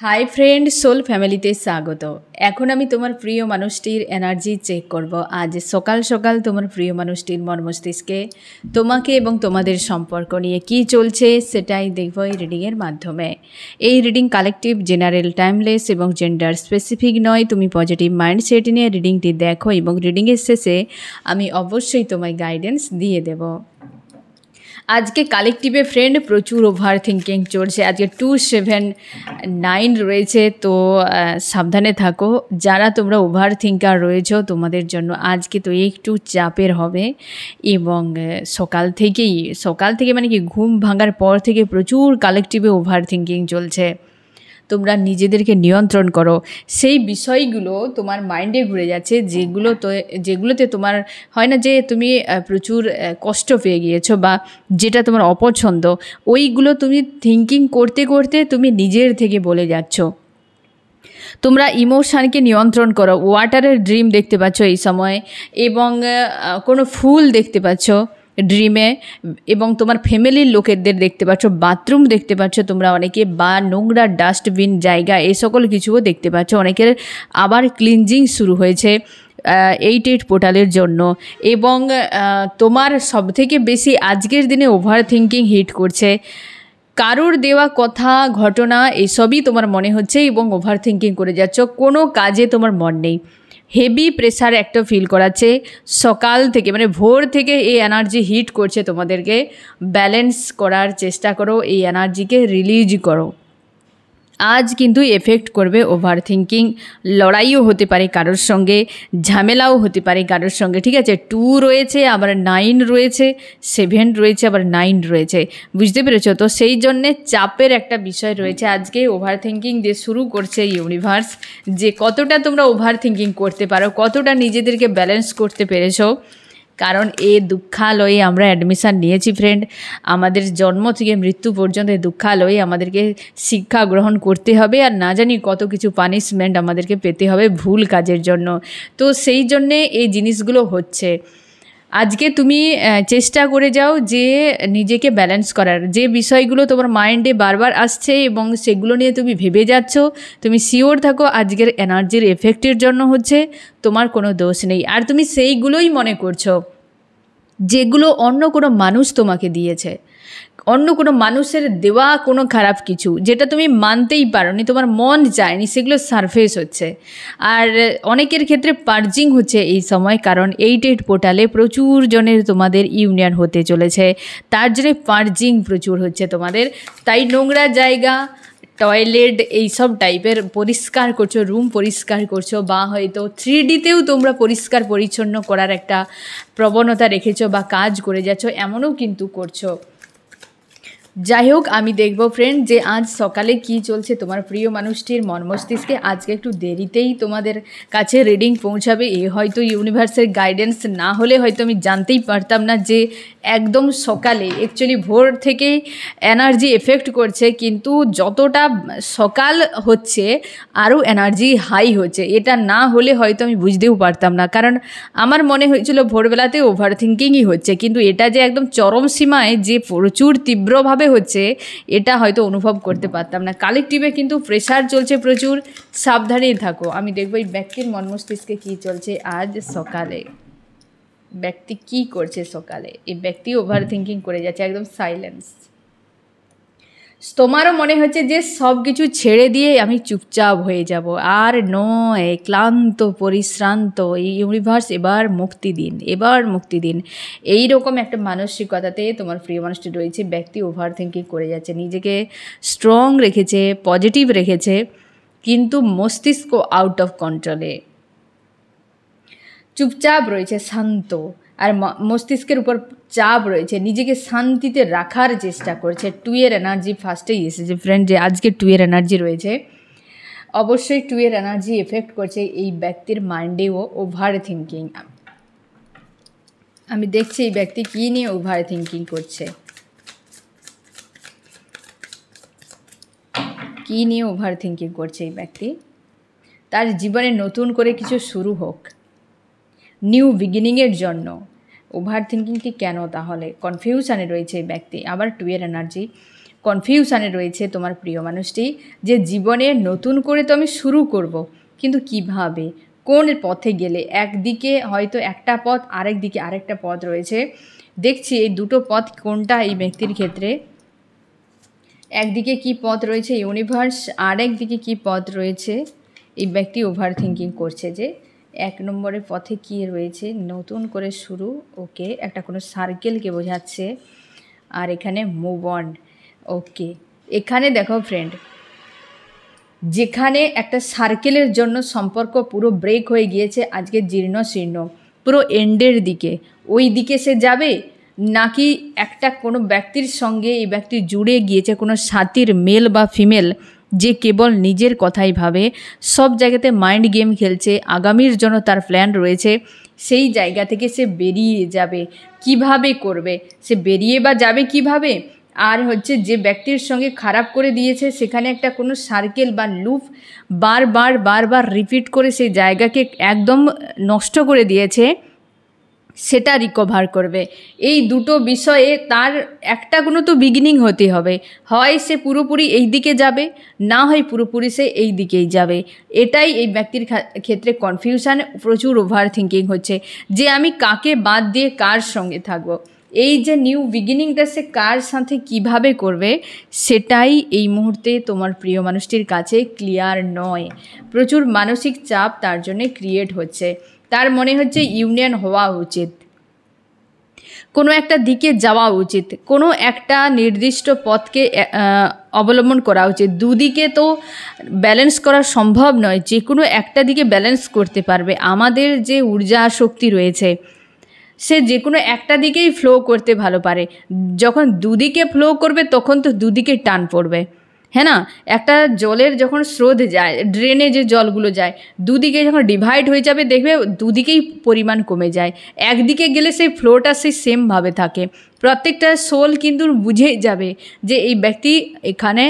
Hi friend, soul ফ্যামিলিতে স্বাগত। এখন আমি তোমার প্রিয় মানুষটির এনার্জি চেক করব। আজ সকাল সকাল তোমার প্রিয় মানুষটির মন মস্তিষ্কে তোমাকে এবং তোমাদের সম্পর্ক নিয়ে কি চলছে সেটাই দেখব এই রিডিংয়ের মাধ্যমে। এই রিডিং কালেকটিভ, জেনারেল, টাইমলেস এবং জেন্ডার স্পেসিফিক নয়। তুমি পজিটিভ মাইন্ডসেট নিয়ে রিডিংটি দেখো এবং রিডিংয়ের শেষে আমি অবশ্যই তোমায় গাইডেন্স দিয়ে দেব। আজকে কালেকটিভে ফ্রেন্ড প্রচুর ওভার থিঙ্কিং চলছে। আজকে 279 রয়েছে, তো সাবধানে থাকো। যারা তোমরা ওভার থিঙ্কার রয়েছো তোমাদের জন্য আজকে তো একটু চাপের হবে। এবং সকাল থেকে মানে কি ঘুম ভাঙার পর থেকে প্রচুর কালেকটিভে ওভার থিঙ্কিং চলছে। তোমরা নিজেদেরকে নিয়ন্ত্রণ করো। সেই বিষয়গুলো তোমার মাইন্ডে ঘুরে যাচ্ছে যেগুলোতে তোমার হয় না যে তুমি প্রচুর কষ্ট পেয়ে গিয়েছো বা যেটা তোমার অপছন্দ, ওইগুলো তুমি থিঙ্কিং করতে করতে তুমি নিজের থেকে বলে যাচ্ছ। তোমরা ইমোশানকে নিয়ন্ত্রণ করো। ওয়াটারের ড্রিম দেখতে পাচ্ছ এই সময়, এবং কোনো ফুল দেখতে পাচ্ছ ড্রিমে, এবং তোমার ফ্যামিলির লোকেদের দেখতে পাচ্ছ, বাথরুম দেখতে পাচ্ছ তোমরা অনেকে, বা নোংরা ডাস্টবিন জায়গা এই সকল কিছুও দেখতে পাচ্ছ। অনেকের আবার ক্লিনজিং শুরু হয়েছে 8 পোর্টালের জন্য। এবং তোমার সবথেকে বেশি আজকের দিনে ওভার থিঙ্কিং হিট করছে। কারোর দেওয়া কথা, ঘটনা এসবই তোমার মনে হচ্ছে এবং ওভার থিঙ্কিং করে যাচ্ছ। কোনো কাজে তোমার মন নেই। হেভি প্রেশার একটা ফিল করাচ্ছে সকাল থেকে, মানে ভোর থেকে এই এনার্জি হিট করছে তোমাদেরকে। ব্যালেন্স করার চেষ্টা করো, এই এনার্জিকে রিলিজ করো। আজ কিন্তু এফেক্ট করবে ওভার থিঙ্কিং। লড়াইও হতে পারে কারোর সঙ্গে, ঝামেলাও হতে পারে কারোর সঙ্গে, ঠিক আছে। 2 রয়েছে, আবার 9 রয়েছে, 7 রয়েছে, আবার 9 রয়েছে, বুঝতে পেরেছো? তো সেই জন্যে চাপের একটা বিষয় রয়েছে আজকে। ওভার থিঙ্কিং দিয়ে শুরু করছে ইউনিভার্স, যে কতটা তোমরা ওভার থিঙ্কিং করতে পারো, কতটা নিজেদেরকে ব্যালেন্স করতে পেরেছো। কারণ এই দুঃখালয়ে আমরা অ্যাডমিশান নিয়েছি ফ্রেন্ড। আমাদের জন্ম থেকে মৃত্যু পর্যন্ত এই দুঃখালয়ে আমাদেরকে শিক্ষা গ্রহণ করতে হবে, আর না জানি কত কিছু পানিশমেন্ট আমাদেরকে পেতে হবে ভুল কাজের জন্য। তো সেই জন্যে এই জিনিসগুলো হচ্ছে। আজকে তুমি চেষ্টা করে যাও যে নিজেকে ব্যালেন্স করার। যে বিষয়গুলো তোমার মাইন্ডে বারবার আসছে এবং সেগুলো নিয়ে তুমি ভেবে যাচ্ছ, তুমি শিওর থাকো আজকের এনার্জির এফেক্টের জন্য হচ্ছে, তোমার কোনো দোষ নেই। আর তুমি সেইগুলোই মনে করছো যেগুলো অন্য কোনো মানুষ তোমাকে দিয়েছে, অন্য কোনো মানুষের দেওয়া কোনো খারাপ কিছু, যেটা তুমি মানতেই পারোনি, তোমার মন চায়নি, সেগুলো সারফেস হচ্ছে। আর অনেকের ক্ষেত্রে পার্জিং হচ্ছে এই সময়, কারণ 8 পোর্টালে প্রচুর জনের তোমাদের ইউনিয়ন হতে চলেছে, তার জন্য পার্জিং প্রচুর হচ্ছে তোমাদের। তাই নোংরা জায়গা, টয়লেট এইসব টাইপের পরিষ্কার করছো, রুম পরিষ্কার করছো, বা হয়তো 3Dতেও তোমরা পরিষ্কার পরিচ্ছন্ন করার একটা প্রবণতা রেখেছো বা কাজ করে যাচ্ছ, এমনও কিন্তু করছো। যাই হোক, আমি দেখব ফ্রেন্ড যে আজ সকালে কি চলছে তোমার প্রিয় মানুষটির মন মস্তিষ্কে। আজকে একটু দেরিতেই তোমাদের কাছে রিডিং পৌঁছাবে। হয়তো ইউনিভার্সের গাইডেন্স না হলে হয়তো আমি জানতেই পারতাম না যে একদম সকালে, অ্যাকচুয়ালি ভোর থেকেই এনার্জি এফেক্ট করছে, কিন্তু যতটা সকাল হচ্ছে আরও এনার্জি হাই হচ্ছে। এটা না হলে হয়তো আমি বুঝতেও পারতাম না, কারণ আমার মনে হয়েছিল ভোরবেলাতে ওভার থিঙ্কিংই হচ্ছে, কিন্তু এটা যে একদম চরম সীমায় যে প্রচুর তীব্রভাবে হচ্ছে, এটা হয়তো অনুভব করতে পারতাম না। কালেকটিভে কিন্তু প্রেশার চলছে প্রচুর, সাবধানেই থাকো। আমি দেখবো এই ব্যক্তির মন মস্তিষ্কে কী চলছে আজ সকালে। ব্যক্তি কি করছে সকালে? এই ব্যক্তি ওভার থিঙ্কিং করে যাচ্ছে, একদম সাইলেন্স। তোমারও মনে হচ্ছে যে সব কিছু ছেড়ে দিয়ে আমি চুপচাপ হয়ে যাব, আর নয়, ক্লান্ত পরিশ্রান্ত। এই ইউনিভার্স এবার মুক্তি দিন। এই রকম একটা মানসিকতাতে তোমার প্রিয় মানুষটি রয়েছে। ব্যক্তি ওভার থিঙ্কিং করে যাচ্ছে, নিজেকে স্ট্রং রেখেছে, পজিটিভ রেখেছে, কিন্তু মস্তিষ্ক আউট অফ কন্ট্রোলে, চুপচাপ রয়েছে, শান্ত। আর মস্তিষ্কের উপর চাপ রয়েছে, নিজেকে শান্তিতে রাখার চেষ্টা করছে। 2 এনার্জি ফার্স্টেই এসেছে ফ্রেন্ড, যে আজকে 2 এনার্জি রয়েছে। অবশ্যই 2 এনার্জি এফেক্ট করছে এই ব্যক্তির মাইন্ডেও ওভার থিঙ্কিং। আমি দেখছি এই ব্যক্তি কী নিয়ে ওভার থিঙ্কিং করছে, কী নিয়ে ওভার থিঙ্কিং করছে এই ব্যক্তি। তার জীবনে নতুন করে কিছু শুরু হোক, নিউ বিগিনিংয়ের জন্য। ওভার থিঙ্কিংটি কেন তাহলে? কনফিউশানে রয়েছে এই ব্যক্তি। আবার 2 এনার্জি, কনফিউশানে রয়েছে তোমার প্রিয় মানুষটি, যে জীবনে নতুন করে তো আমি শুরু করব, কিন্তু কিভাবে, কোন পথে গেলে। একদিকে হয়তো একটা পথ, আরেক দিকে আরেকটা পথ রয়েছে। দেখছি এই দুটো পথ কোনটা এই ব্যক্তির ক্ষেত্রে। একদিকে কি পথ রয়েছে ইউনিভার্স, আরেক দিকে কি পথ রয়েছে। এই ব্যক্তি ওভার থিঙ্কিং করছে যে 1 নম্বরের পথে কি রয়েছে, নতুন করে শুরু, ওকে, একটা কোনো সার্কেলকে বোঝাচ্ছে। আর এখানে মুভ অন, ওকে। এখানে দেখো ফ্রেন্ড, যেখানে একটা সার্কেলের জন্য সম্পর্ক পুরো ব্রেক হয়ে গিয়েছে, আজকে জীর্ণ শীর্ণ, পুরো এন্ডের দিকে, ওই দিকে সে যাবে, নাকি একটা কোনো ব্যক্তির সঙ্গে এই ব্যক্তি জুড়ে গিয়েছে, কোনো সাথীর, মেল বা ফিমেল, যে কেবল নিজের কথাই ভাবে, সব জায়গাতে মাইন্ড গেম খেলছে, আগামীর জন্য তার প্ল্যান রয়েছে, সেই জায়গা থেকে সে বেরিয়ে যাবে। কিভাবে করবে, সে বেরিয়ে বা যাবে কিভাবে। আর হচ্ছে যে ব্যক্তির সঙ্গে খারাপ করে দিয়েছে, সেখানে একটা কোনো সার্কেল বা লুপ বারবার রিপিট করে সেই জায়গাকে একদম নষ্ট করে দিয়েছে, সেটা রিকভার করবে। এই দুটো বিষয়ে তার একটা কোনো তো বিগিনিং হতে হবে। হয় সে পুরোপুরি এই দিকে যাবে, না হয় পুরোপুরি সে এই দিকেই যাবে। এটাই এই ব্যক্তির ক্ষেত্রে কনফিউশন, প্রচুর ওভার থিঙ্কিং হচ্ছে যে আমি কাকে বাদ দিয়ে কার সঙ্গে থাকবো। এই যে নিউ বিগিনিংটা সে কার সাথে কিভাবে করবে, সেটাই এই মুহূর্তে তোমার প্রিয় মানুষটির কাছে ক্লিয়ার নয়। প্রচুর মানসিক চাপ তার জন্যে ক্রিয়েট হচ্ছে। তার মনে হচ্ছে ইউনিয়ন হওয়া উচিত, কোনো একটা দিকে যাওয়া উচিত, কোনো একটা নির্দিষ্ট পথকে অবলম্বন করা উচিত। দুদিকে তো ব্যালেন্স করা সম্ভব নয়, যে কোনো একটা দিকে ব্যালেন্স করতে পারবে। আমাদের যে ঊর্জা শক্তি রয়েছে, সে যে কোনো একটা দিকেই ফ্লো করতে ভালো পারে। যখন দুদিকে ফ্লো করবে তখন তো দুদিকে টান পড়বে, হ্যাঁ না। একটা জলের যখন স্রোত যায়, ড্রেনে যে জলগুলো যায়, দুদিকে যখন ডিভাইড হয়ে যাবে, দেখবে দুদিকেই পরিমাণ কমে যায়। একদিকে গেলে সেই ফ্লোটা সেই সেমভাবে থাকে। প্রত্যেকটা সোল কিন্তু বুঝেই যাবে যে এই ব্যক্তি এখানে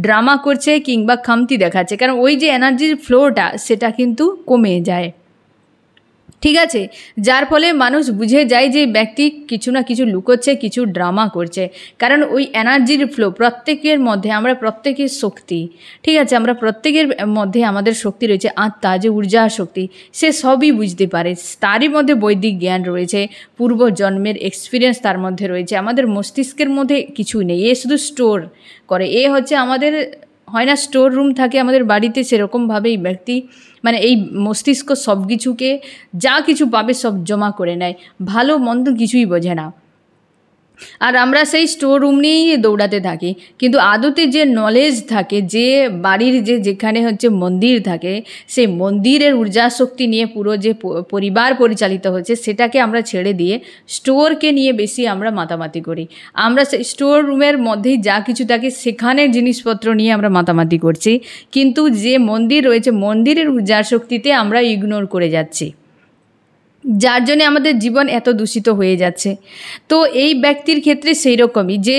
ড্রামা করছে কিংবা খামতি দেখাচ্ছে, কারণ ওই যে এনার্জির ফ্লোটা সেটা কিন্তু কমে যায়, ঠিক আছে। যার ফলে মানুষ বুঝে যায় যে ব্যক্তি কিছু না কিছু লুকোচ্ছে, কিছু ড্রামা করছে। কারণ ওই এনার্জির ফ্লো, প্রত্যেকের মধ্যে আমরা প্রত্যেকের শক্তি, ঠিক আছে, আমরা প্রত্যেকের মধ্যে আমাদের শক্তি রয়েছে, আত্মা যে ঊর্জা শক্তি, সে সবই বুঝতে পারে। তারই মধ্যে বৈদিক জ্ঞান রয়েছে, পূর্বজন্মের এক্সপিরিয়েন্স তার মধ্যে রয়েছে। আমাদের মস্তিষ্কের মধ্যে কিছুই নেই, এ শুধু স্টোর করে। এ হচ্ছে আমাদের, হয় না স্টোর রুম থাকে আমাদের বাড়িতে, সেরকমভাবেই ব্যক্তি মানে এই মস্তিষ্ক সব কিছুকে, যা কিছু পাবে সব জমা করে নেয়, ভালো মন্দ কিছুই বোঝে না। আর আমরা সেই স্টোর রুম নিয়েই দৌড়াতে থাকি। কিন্তু আদতে যে নলেজ থাকে, যে বাড়ির যেখানে হচ্ছে মন্দির থাকে, সেই মন্দিরের ঊর্জা শক্তি নিয়ে পুরো যে পরিবার পরিচালিত হচ্ছে, সেটাকে আমরা ছেড়ে দিয়ে স্টোরকে নিয়ে বেশি আমরা মাতামাতি করি। আমরা সেই স্টোর রুমের মধ্যেই যা কিছু থাকে সেখানে জিনিসপত্র নিয়ে আমরা মাতামাতি করছি, কিন্তু যে মন্দির রয়েছে, মন্দিরের ঊর্জা শক্তিতে আমরা ইগনোর করে যাচ্ছি, যার জন্যে আমাদের জীবন এত দূষিত হয়ে যাচ্ছে। তো এই ব্যক্তির ক্ষেত্রে সেই রকমই, যে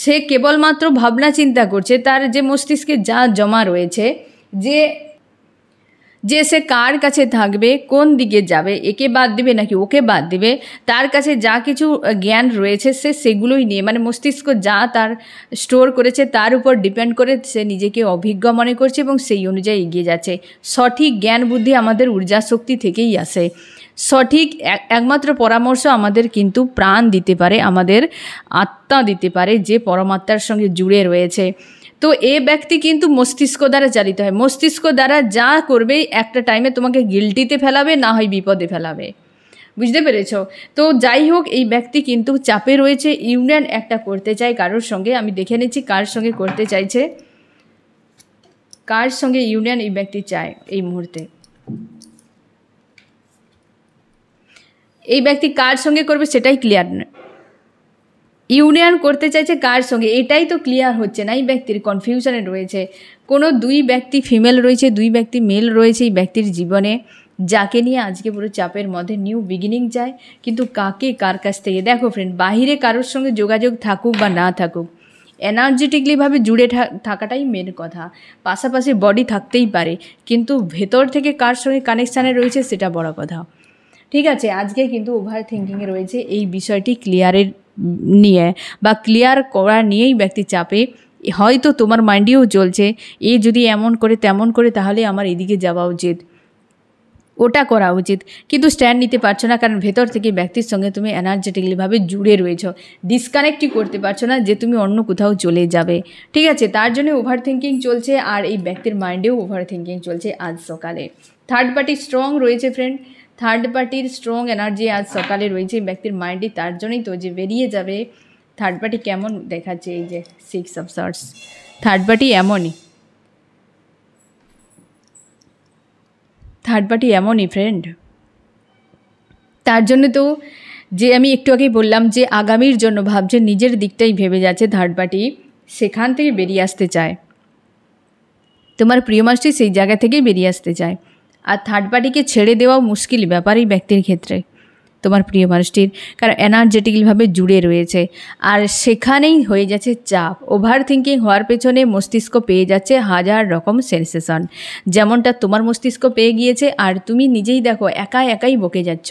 সে কেবলমাত্র ভাবনা চিন্তা করছে, তার যে মস্তিষ্কে যা জমা রয়েছে, যে সে কার কাছে থাকবে, কোন দিকে যাবে, একে বাদ দিবে নাকি ওকে বাদ দিবে, তার কাছে যা কিছু জ্ঞান রয়েছে সে সেগুলোই নিয়ে, মানে মস্তিষ্ক যা তার স্টোর করেছে তার উপর ডিপেন্ড করে সে নিজেকে অভিজ্ঞ মনে করছে এবং সেই অনুযায়ী এগিয়ে যাচ্ছে। সঠিক জ্ঞান বুদ্ধি আমাদের ঊর্জা শক্তি থেকেই আসে। সঠিক একমাত্র পরামর্শ আমাদের কিন্তু প্রাণ দিতে পারে, আমাদের আত্মা দিতে পারে, যে পরমাত্মার সঙ্গে জুড়ে রয়েছে। তো এ ব্যক্তি কিন্তু মস্তিষ্ক দ্বারা চালিত হয়। মস্তিষ্ক দ্বারা যা করবে একটা টাইমে তোমাকে গিল্টিতে ফেলাবে, না হয় বিপদে ফেলাবে, বুঝতে পেরেছ? তো যাই হোক, এই ব্যক্তি কিন্তু চাপে রয়েছে, ইউনিয়ন একটা করতে চায় কারোর সঙ্গে। আমি দেখে নিচ্ছি কার সঙ্গে করতে চাইছে, কার সঙ্গে ইউনিয়ন এই ব্যক্তি চায় এই মুহূর্তে। এই ব্যক্তি কার সঙ্গে করবে সেটাই ক্লিয়ার নয়। ইউনিয়ন করতে চাইছে কার সঙ্গে, এটাই তো ক্লিয়ার হচ্ছে না। এই ব্যক্তির কনফিউশনে রয়েছে। কোনো দুই ব্যক্তি ফিমেল রয়েছে, দুই ব্যক্তি মেল রয়েছে এই ব্যক্তির জীবনে, যাকে নিয়ে আজকে পুরো চাপের মধ্যে নিউ বিগিনিং চায়। কিন্তু কাকে, কার কাছ থেকে? দেখো ফ্রেন্ড, বাহিরে কারোর সঙ্গে যোগাযোগ থাকুক বা না থাকুক, এনার্জেটিকলিভাবে জুড়ে থাকাটাই মেন কথা। পাশাপাশি বডি থাকতেই পারে, কিন্তু ভেতর থেকে কার সঙ্গে কানেকশানে রয়েছে সেটা বড় কথা, ঠিক আছে। আজকে কিন্তু ওভার থিঙ্কিংয়ে রয়েছে, এই বিষয়টি ক্লিয়ারের নিয়ে বা ক্লিয়ার করা নিয়েই ব্যক্তি চাপে। হয়তো তোমার মাইন্ডেও চলছে এ যদি এমন করে তেমন করে তাহলে আমার এদিকে যাওয়া উচিত, ওটা করা উচিত, কিন্তু স্ট্যান্ড নিতে পারছো না, কারণ ভেতর থেকে ব্যক্তির সঙ্গে তুমি এনার্জেটিক্যালিভাবে জুড়ে রয়েছো, ডিসকানেক্টই করতে পারছো না যে তুমি অন্য কোথাও চলে যাবে। ঠিক আছে, তার জন্য ওভার থিঙ্কিং চলছে, আর এই ব্যক্তির মাইন্ডেও ওভার থিঙ্কিং চলছে আজ সকালে। থার্ড পার্টি স্ট্রং রয়েছে ফ্রেন্ড, থার্ড পার্টির স্ট্রং এনার্জি আজ সকালে রয়েছে ব্যক্তির মাইন্ডে, তার জন্যই তো যে বেরিয়ে যাবে। থার্ড পার্টি কেমন দেখাচ্ছে, এই যে 6 অফ সর্টস, থার্ড পার্টি এমনই, থার্ড পার্টি এমনই ফ্রেন্ড। তার জন্য তো যে আমি একটু আগেই বললাম যে আগামীর জন্য ভাবছে, নিজের দিকটাই ভেবে যাচ্ছে থার্ড পার্টি, সেখান থেকে বেরিয়ে আসতে চায়, তোমার প্রিয় মানুষটি সেই জায়গা থেকেই বেরিয়ে আসতে চায়। আর থার্ড পার্টিকে ছেড়ে দেওয়াও মুশকিল ব্যাপার এই ব্যক্তির ক্ষেত্রে, তোমার প্রিয় মানুষটির, কারণ এনার্জেটিক্যালভাবে জুড়ে রয়েছে, আর সেখানেই হয়ে যাচ্ছে চাপ। ওভার থিঙ্কিং হওয়ার পেছনে মস্তিষ্ক পেয়ে যাচ্ছে হাজার রকম সেন্সেশন, যেমনটা তোমার মস্তিষ্ক পেয়ে গিয়েছে, আর তুমি নিজেই দেখো একাই বকে যাচ্ছ,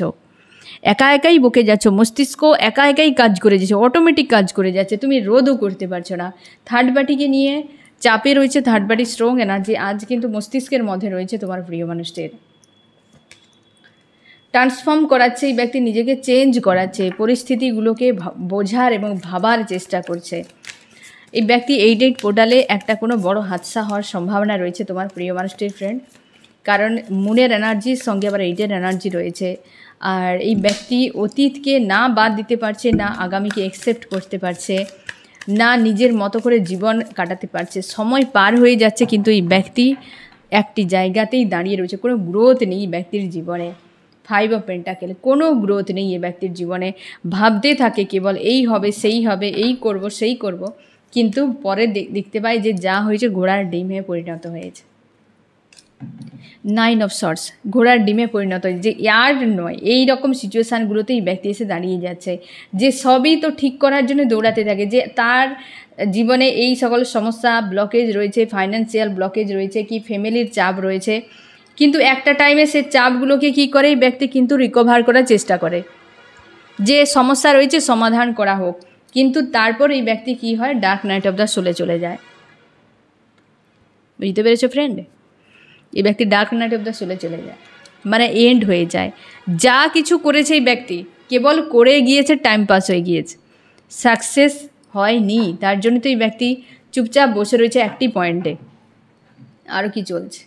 একাই বকে যাচ্ছ, মস্তিষ্ক একাই কাজ করে যাচ্ছে, অটোমেটিক কাজ করে যাচ্ছে, তুমি রোধও করতে পারছো না। থার্ড পার্টিকে নিয়ে চাপে রয়েছে থার্ড পার্টি স্ট্রং এনার্জি আজ কিন্তু মস্তিষ্কের মধ্যে রয়েছে তোমার প্রিয় মানুষটির। ট্রান্সফর্ম করাচ্ছে এই ব্যক্তি, নিজেকে চেঞ্জ করাচ্ছে, পরিস্থিতিগুলোকে বোঝার এবং ভাবার চেষ্টা করছে। এই ব্যক্তি 8 পোর্টালে একটা কোনো বড় হাদসা হওয়ার সম্ভাবনা রয়েছে তোমার প্রিয় মানুষটির ফ্রেন্ড, কারণ মুনের এনার্জির সঙ্গে আবার 8 এনার্জি রয়েছে। আর এই ব্যক্তি অতীতকে না বাদ দিতে পারছে, না আগামীকে অ্যাকসেপ্ট করতে পারছে, না নিজের মতো করে জীবন কাটাতে পারছে। সময় পার হয়ে যাচ্ছে কিন্তু এই ব্যক্তি একটি জায়গাতেই দাঁড়িয়ে রয়েছে, কোনো গ্রোথ নেই এই ব্যক্তির জীবনে। 5 অফ পেন্টাকেল, কোনো গ্রোথ নেই এ ব্যক্তির জীবনে, ভাবতে থাকে কেবল এই হবে সেই হবে, এই করব সেই করব, কিন্তু পরে দেখতে পাই যে যা হয়েছে ঘোড়ার ডিম হয়ে পরিণত হয়েছে। 9 অফ সর্টস, ঘোড়ার ডিমে পরিণত হয়েছে, যে আর নয়, এই রকম সিচুয়েশানগুলোতেই ব্যক্তি এসে দাঁড়িয়ে যাচ্ছে, যে সবই তো ঠিক করার জন্য দৌড়াতে থাকে, যে তার জীবনে এই সকল সমস্যা ব্লকেজ রয়েছে, ফাইন্যান্সিয়াল ব্লকেজ রয়েছে, কি ফ্যামিলির চাপ রয়েছে, কিন্তু একটা টাইমে সে চাপগুলোকে কী করে এই ব্যক্তি কিন্তু রিকভার করার চেষ্টা করে, যে সমস্যা রয়েছে সমাধান করা হোক, কিন্তু তারপর এই ব্যক্তি কি হয়, ডার্ক নাইট অফ দ্য সোলে চলে যায়। বুঝতে পেরেছো ফ্রেন্ড, এই ব্যক্তি ডার্ক নাইট অফ দ্য সোলে চলে যায়, মানে এন্ড হয়ে যায়। যা কিছু করেছে এই ব্যক্তি কেবল করে গিয়েছে, টাইম পাস হয়ে গিয়েছে, সাকসেস হয়নি। তার জন্য তো এই ব্যক্তি চুপচাপ বসে রয়েছে একটি পয়েন্টে। আরও কি চলছে,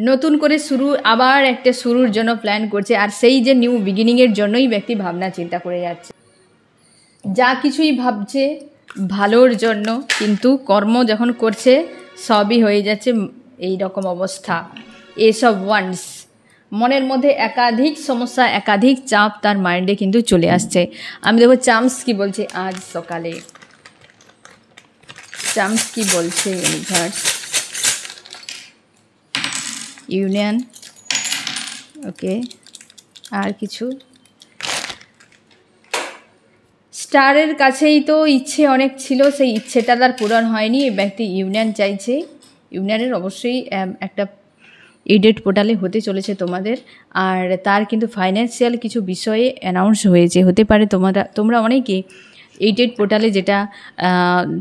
নতুন করে শুরু, আবার একটা শুরুর জন্য প্ল্যান করছে, আর সেই যে নিউ বিগিনিংয়ের জন্যই ব্যক্তি ভাবনা চিন্তা করে যাচ্ছে, যা কিছুই ভাবছে ভালোর জন্য, কিন্তু কর্ম যখন করছে সবই হয়ে যাচ্ছে এই রকম অবস্থা। এসব ওয়ান্স মনের মধ্যে একাধিক সমস্যা, একাধিক চাপ তার মাইন্ডে কিন্তু চলে আসছে। আমি দেখো চামস কি বলছে আজ সকালে, চামস কি বলছে ইউনিভার্স, ইউনিয়ন, ওকে, আর কিছু স্টারের কাছেই তো ইচ্ছে অনেক ছিল, সেই ইচ্ছেটা তার পূরণ হয়নি, এই ব্যক্তি ইউনিয়ন চাইছে। ইউনিয়নের অবশ্যই একটা এডেড পোর্টালে হতে চলেছে তোমাদের, আর তার কিন্তু ফাইন্যান্সিয়াল কিছু বিষয়ে অ্যানাউন্স হয়েছে, হতে পারে তোমরা অনেকে এডেড পোর্টালে যেটা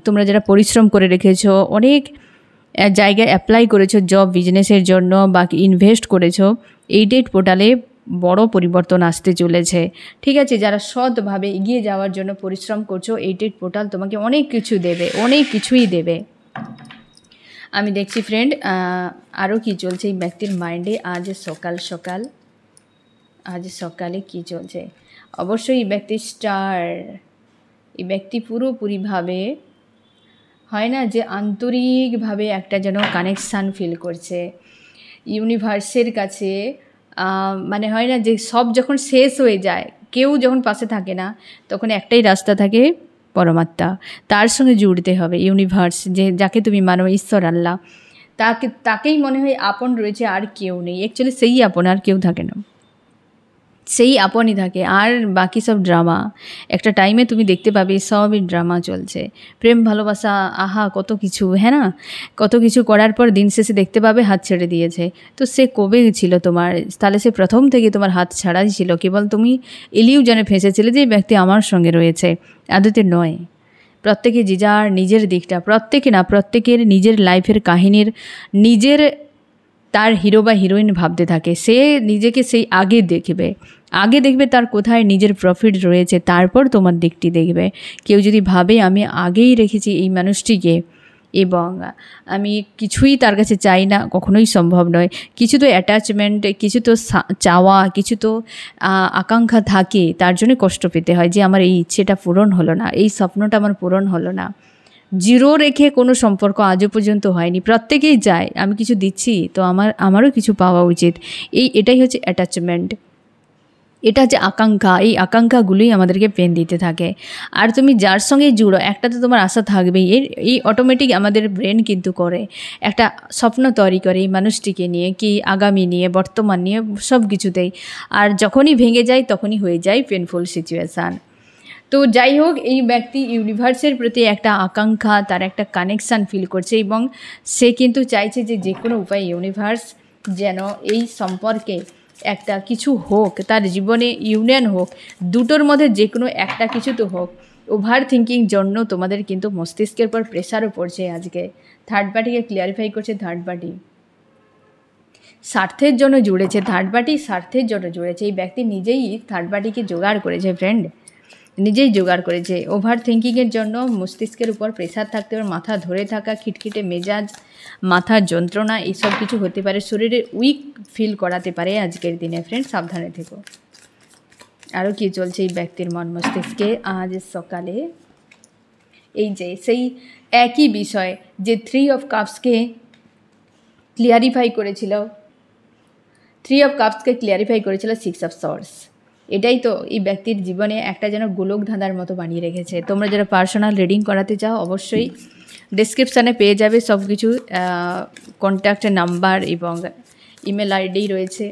তোমরা যারা পরিশ্রম করে রেখেছো, অনেক জায়গায় অ্যাপ্লাই করেছো জব বিজনেসের জন্য বা ইনভেস্ট করেছো, এইডেড পোর্টালে বড় পরিবর্তন আসতে চলেছে। ঠিক আছে, যারা সৎভাবে এগিয়ে যাওয়ার জন্য পরিশ্রম করছো, এইডেড পোর্টাল তোমাকে অনেক কিছু দেবে, অনেক কিছুই দেবে। আমি দেখছি ফ্রেন্ড আরও কি চলছে এই ব্যক্তির মাইন্ডে আজ সকালে কি চলছে। অবশ্যই এই ব্যক্তি স্টার, এই ব্যক্তি পুরোপুরিভাবে হয় না যে আন্তরিকভাবে একটা যেন কানেকশান ফিল করছে ইউনিভার্সের কাছে, মানে হয় না যে সব যখন শেষ হয়ে যায়, কেউ যখন পাশে থাকে না, তখন একটাই রাস্তা থাকে, পরমাত্মা, তার সঙ্গে জুড়তে হবে। ইউনিভার্স, যে যাকে তুমি মানো, ঈশ্বর আল্লাহ, তাকেই মনে হয় আপন রয়েছে, আর কেউ নেই। অ্যাকচুয়ালি সেই আপন, আর কেউ থাকে না, সেই আপনই থাকে, আর বাকি সব ড্রামা। একটা টাইমে তুমি দেখতে পাবে সবই ড্রামা চলছে, প্রেম ভালোবাসা, আহা কত কিছু, হ্যাঁ না, কত কিছু করার পর দিন শেষে দেখতে পাবে হাত ছেড়ে দিয়েছে। তো সে কবে ছিল তোমার, তাহলে সে প্রথম থেকে তোমার হাত ছাড়াই ছিল, কেবল তুমি ইলিউশনে ফেঁসেছিলে যে ব্যক্তি আমার সঙ্গে রয়েছে, আদতে নয়। প্রত্যেকে যে যার নিজের দিকটা, প্রত্যেকের নিজের লাইফের কাহিনীর নিজের তার হিরো বা হিরোইন ভাবতে থাকে। সে নিজেকে সেই আগে দেখবে তার কোথায় নিজের প্রফিট রয়েছে, তারপর তোমার দিকটি দেখবে। কেউ যদি ভাবে আমি আগেই রেখেছি এই মানুষটিকে এবং আমি কিছুই তার কাছে চাই না, কখনোই সম্ভব নয়। কিছু তো অ্যাটাচমেন্ট, কিছু তো চাওয়া, কিছু তো আকাঙ্ক্ষা থাকে, তার জন্য কষ্ট পেতে হয় যে আমার এই ইচ্ছেটা পূরণ হলো না, এই স্বপ্নটা আমার পূরণ হলো না। জিরো রেখে কোনো সম্পর্ক আজও পর্যন্ত হয়নি। প্রত্যেকেই চায় আমি কিছু দিচ্ছি তো আমারও কিছু পাওয়া উচিত। এটাই হচ্ছে অ্যাটাচমেন্ট, এটা হচ্ছে আকাঙ্ক্ষা। এই আকাঙ্ক্ষাগুলোই আমাদেরকে পেন দিতে থাকে। আর তুমি যার সঙ্গে জুড়ো, একটা তো তোমার আশা থাকবেই। এই অটোমেটিক আমাদের ব্রেন কিন্তু করে, একটা স্বপ্ন তৈরি করে এই মানুষটিকে নিয়ে, কি আগামী নিয়ে, বর্তমান নিয়ে, সব কিছুতেই। আর যখনই ভেঙে যায় তখনই হয়ে যায় পেনফুল সিচুয়েশান। তো যাই হোক, এই ব্যক্তি ইউনিভার্সের প্রতি একটা আকাঙ্ক্ষা, তার একটা কানেকশান ফিল করছে এবং সে কিন্তু চাইছে যে কোনো উপায়ে ইউনিভার্স যেন এই সম্পর্কে একটা কিছু হোক, তার জীবনে ইউনিয়ন হোক, দুটোর মধ্যে যে কোনো একটা কিছু তো হোক। ওভার থিঙ্কিং জন্য তোমাদের কিন্তু মস্তিষ্কের পর প্রেশারও পড়ছে। আজকে থার্ড পার্টিকে ক্লিয়ারিফাই করছে। থার্ড পার্টি স্বার্থের জন্য জুড়েছে, এই ব্যক্তি নিজেই থার্ড পার্টিকে জোগাড় করেছে ফ্রেন্ড, নিজেই জোগাড় করেছে। ওভার থিঙ্কিংয়ের জন্য মস্তিষ্কের উপর প্রেশার থাকতে পারে, মাথা ধরে থাকা, খিটখিটে মেজাজ, মাথার যন্ত্রণা, এইসব কিছু হতে পারে, শরীরে উইক ফিল করাতে পারে আজকের দিনে ফ্রেন্ড, সাবধানে থেকো। আরও কি চলছে এই ব্যক্তির মন মস্তিষ্কে আজ সকালে? এই যে সেই একই বিষয় যে 3 অফ কাপসকে ক্লিয়ারিফাই করেছিল, 6 অফ সর্স। এটাই তো এই ব্যক্তির জীবনে একটা যেন গোলক ধাঁধার মতো বানিয়ে রেখেছে। তোমরা যারা পার্সোনাল রিডিং করাতে চাও অবশ্যই ডেসক্রিপশানে পেয়ে যাবে সব কিছু, কন্ট্যাক্ট নাম্বার এবং ইমেল আইডি রয়েছে,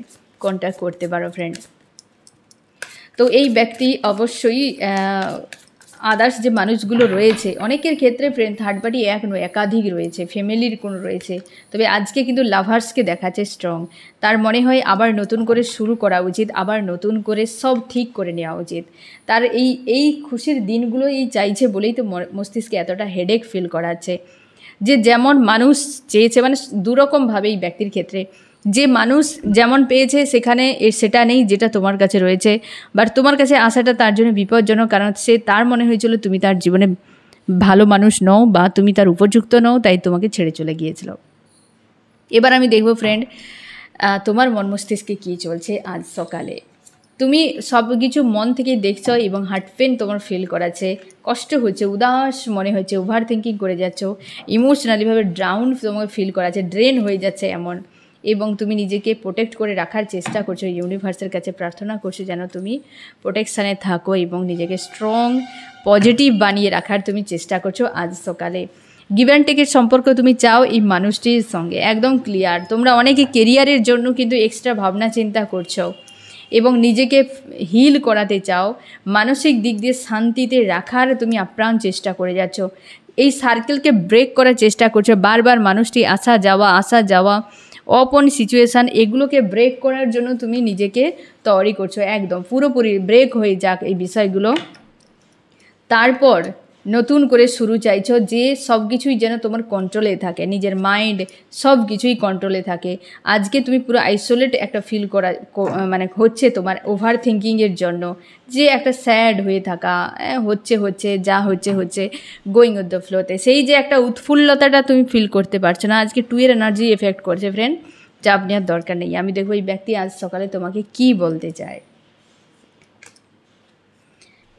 কন্ট্যাক্ট করতে পারো ফ্রেন্ড। তো এই ব্যক্তি অবশ্যই আদার্স যে মানুষগুলো রয়েছে, অনেকের ক্ষেত্রে ফ্রেন্ড থার্ড পার্টি এক নয়, একাধিক রয়েছে, ফ্যামিলির কোনো রয়েছে। তবে আজকে কিন্তু লাভার্সকে দেখাচ্ছে স্ট্রং। তার মনে হয় আবার নতুন করে শুরু করা উচিত, আবার নতুন করে সব ঠিক করে নেওয়া উচিত। তার এই খুশির দিনগুলো চাইছে বলেই তো মস্তিষ্কে এতটা হেডেক ফিল করাচ্ছে। যে যেমন মানুষ চেয়েছে, মানে দুরকমভাবে এই ব্যক্তির ক্ষেত্রে, যে মানুষ যেমন পেয়েছে সেখানে সেটা নেই যেটা তোমার কাছে রয়েছে, বাট তোমার কাছে আসাটা তার জন্য বিপজ্জনক, কারণ তার মনে হয়েছিল তুমি তার জীবনে ভালো মানুষ নও বা তুমি তার উপযুক্ত নও, তাই তোমাকে ছেড়ে চলে গিয়েছিল। এবার আমি দেখব ফ্রেন্ড তোমার মন মস্তিষ্কে কী চলছে আজ সকালে। তুমি সব কিছু মন থেকে দেখছো এবং হার্ট পেন তোমার ফিল করাচ্ছে, কষ্ট হচ্ছে, উদাস মনে হচ্ছে, ওভার থিঙ্কিং করে যাচ্ছ, ইমোশনালিভাবে ডাউন তোমাকে ফিল করাচ্ছে, ড্রেন হয়ে যাচ্ছে এমন। এবং তুমি নিজেকে প্রোটেক্ট করে রাখার চেষ্টা করছো, ইউনিভার্সের কাছে প্রার্থনা করছো যেন তুমি প্রোটেকশানে থাকো এবং নিজেকে স্ট্রং পজিটিভ বানিয়ে রাখার তুমি চেষ্টা করছো আজ সকালে। গিভ অ্যান্ড টেকের সম্পর্ক তুমি চাও এই মানুষটির সঙ্গে, একদম ক্লিয়ার। তোমরা অনেকে কেরিয়ারের জন্য কিন্তু এক্সট্রা ভাবনা চিন্তা করছো এবং নিজেকে হিল করাতে চাও, মানসিক দিক দিয়ে শান্তিতে রাখার তুমি আপ্রাণ চেষ্টা করে যাচ্ছ। এই সার্কেলকে ব্রেক করার চেষ্টা করছো, বারবার মানুষটি আসা যাওয়া অপন সিচুয়েশান, এগুলোকে ব্রেক করার জন্য তুমি নিজেকে তৈরি করছো, একদম পুরোপুরি ব্রেক হয়ে যাক এই বিষয়গুলো, তারপর নতুন করে শুরু চাইছো, যে সব কিছুই যেন তোমার কন্ট্রোলে থাকে, নিজের মাইন্ড সব কিছুই কন্ট্রোলে থাকে। আজকে তুমি পুরো আইসোলেট একটা ফিল করা মানে হচ্ছে তোমার ওভার থিঙ্কিংয়ের জন্য, যে একটা স্যাড হয়ে থাকা, হচ্ছে যা হচ্ছে গোয়িং উইথ দ্য ফ্লোতে, সেই যে একটা উৎফুল্লতাটা তুমি ফিল করতে পারছো না। আজকে 2 এর এনার্জি এফেক্ট করছে ফ্রেন্ড, চাপ নেওয়ার দরকার নেই। আমি দেখবো এই ব্যক্তি আজ সকালে তোমাকে কি বলতে চায়।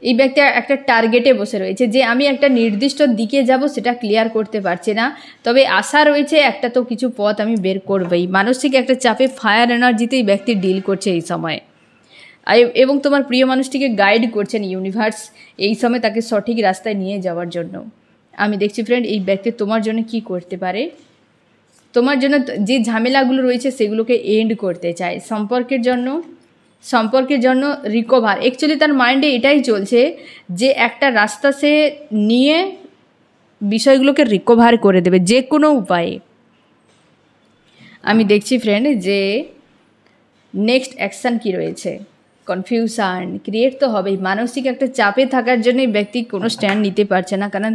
এই ব্যক্তি একটা টার্গেটে বসে রয়েছে যে আমি একটা নির্দিষ্ট দিকে যাব, সেটা ক্লিয়ার করতে পারছে না, তবে আশা রয়েছে একটা তো কিছু পথ আমি বের করবই। মানসিক একটা চাপে ফায়ার এনার্জিতেই ব্যক্তি ডিল করছে এই সময়, এবং তোমার প্রিয় মানুষটিকে গাইড করছেন ইউনিভার্স এই সময় তাকে সঠিক রাস্তায় নিয়ে যাওয়ার জন্য। আমি দেখছি ফ্রেন্ড এই ব্যক্তি তোমার জন্য কি করতে পারে, তোমার জন্য যে ঝামেলাগুলো রয়েছে সেগুলোকে এন্ড করতে চায়, সম্পর্কের জন্য রিকভার। অ্যাকচুয়ালি তার মাইন্ডে এটাই চলছে যে একটা রাস্তা সে নিয়ে বিষয়গুলোকে রিকভার করে দেবে যে কোনো উপায়ে। আমি দেখছি ফ্রেন্ড যে নেক্সট অ্যাকশান কি রয়েছে, কনফিউশন ক্রিয়েট তো হবেই। মানসিক একটা চাপে থাকার জন্যই ব্যক্তি কোনো স্ট্যান্ড নিতে পারছে না, কারণ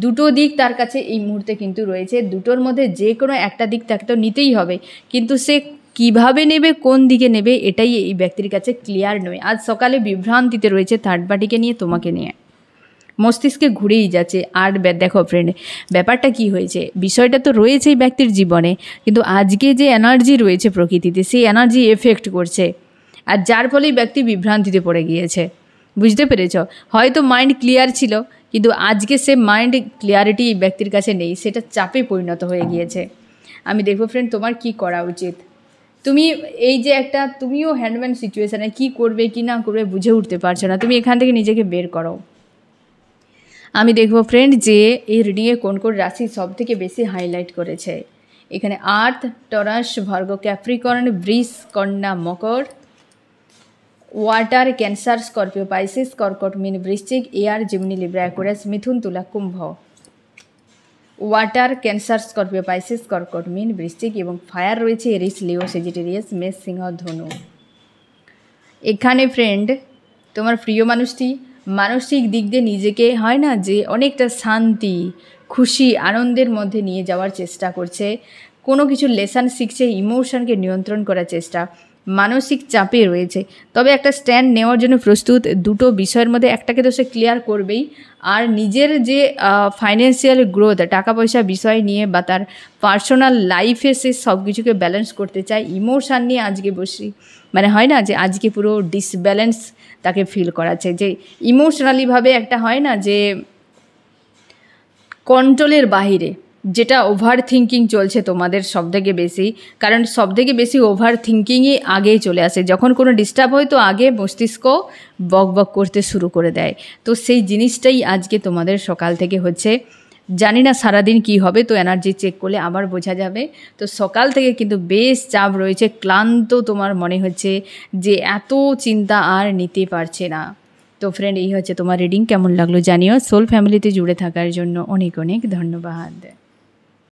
দুটো দিক তার কাছে এই মুহূর্তে কিন্তু রয়েছে। দুটোর মধ্যে যে কোনো একটা দিক তাকে তো নিতেই হবে, কিন্তু সে কিভাবে নেবে, কোন দিকে নেবে, এটাই এই ব্যক্তির কাছে ক্লিয়ার নয়। আজ সকালে বিভ্রান্তিতে রয়েছে থার্ড পার্টিকে নিয়ে, তোমাকে নিয়ে মস্তিষ্কে ঘুরেই যাচ্ছে। আর দেখো ফ্রেন্ড, ব্যাপারটা কি হয়েছে, বিষয়টা তো রয়েছেই ব্যক্তির জীবনে, কিন্তু আজকে যে এনার্জি রয়েছে প্রকৃতিতে, সেই এনার্জি এফেক্ট করছে, আর যার ফলেই ব্যক্তি বিভ্রান্তিতে পড়ে গিয়েছে। বুঝতে পেরেছ? হয়তো মাইন্ড ক্লিয়ার ছিল, কিন্তু আজকে সে মাইন্ড ক্লিয়ারিটি এই ব্যক্তির কাছে নেই, সেটা চাপে পরিণত হয়ে গিয়েছে। আমি দেখবো ফ্রেন্ড তোমার কি করা উচিত। তুমি এই যে একটা তুমিও হ্যান্ডম্যান সিচুয়েশানে কী করবে কি না করবে বুঝে উঠতে পারছো না, তুমি এখান থেকে নিজেকে বের করো। আমি দেখবো ফ্রেন্ড যে এই রিডিংয়ে কোন কোন রাশি সব থেকে বেশি হাইলাইট করেছে। এখানে আর্থ, টরাস, ভার্গো, ক্যাপ্রিকর্ন, বৃষ, কন্যা, মকর, ওয়াটার, ক্যান্সার, স্করপিও, পাইসিস, কর্কট, মীন, বৃশ্চিক, এয়ার, জিমনি, লিব্রা, অ্যাকুয়ারিয়াস, মিথুন, তুলা, কুম্ভ। ওয়াটার, ক্যান্সার, স্করপিও, পাইসিস, কর্কট, মীন, বৃশ্চিক, এবং ফায়ার রয়েছে এরিস, লিও, সেজিটেরিয়াস, মেষ, সিংহ, ধনু। এখানে ফ্রেন্ড তোমার প্রিয় মানুষটি মানসিক দিক দিয়ে নিজেকে হয় না যে অনেকটা শান্তি, খুশি, আনন্দের মধ্যে নিয়ে যাওয়ার চেষ্টা করছে, কোনো কিছু লেসন শিখছে, ইমোশনকে নিয়ন্ত্রণ করার চেষ্টা, মানসিক চাপে রয়েছে, তবে একটা স্ট্যান্ড নেওয়ার জন্য প্রস্তুত। দুটো বিষয়ের মধ্যে একটাকে তো সে ক্লিয়ার করবেই, আর নিজের যে ফাইন্যান্সিয়াল গ্রোথ, টাকা পয়সা বিষয় নিয়ে বা তার পার্সোনাল লাইফে সে সব কিছুকে ব্যালেন্স করতে চায়। ইমোশান নিয়ে আজকে বসি, মানে হয় না যে আজকে পুরো ডিসব্যালেন্স তাকে ফিল করাচ্ছে, যে ইমোশনালিভাবে একটা হয় না যে কন্ট্রোলের বাইরে, যেটা ওভার থিঙ্কিং চলছে তোমাদের সবথেকে বেশি, কারণ সবথেকে বেশি ওভার থিঙ্কিংই আগেই চলে আসে। যখন কোনো ডিস্টার্ব হয় তো আগে মস্তিষ্ক বক বক করতে শুরু করে দেয়। তো সেই জিনিসটাই আজকে তোমাদের সকাল থেকে হচ্ছে। জানি না সারাদিন কি হবে, তো এনার্জি চেক করলে আবার বোঝা যাবে। তো সকাল থেকে কিন্তু বেশ চাপ রয়েছে, ক্লান্ত তোমার মনে হচ্ছে যে এত চিন্তা আর নিতে পারছে না। তো ফ্রেন্ড এই হচ্ছে তোমার রিডিং। কেমন লাগলো জানিও। সোল ফ্যামিলিতে জুড়ে থাকার জন্য অনেক অনেক ধন্যবাদ।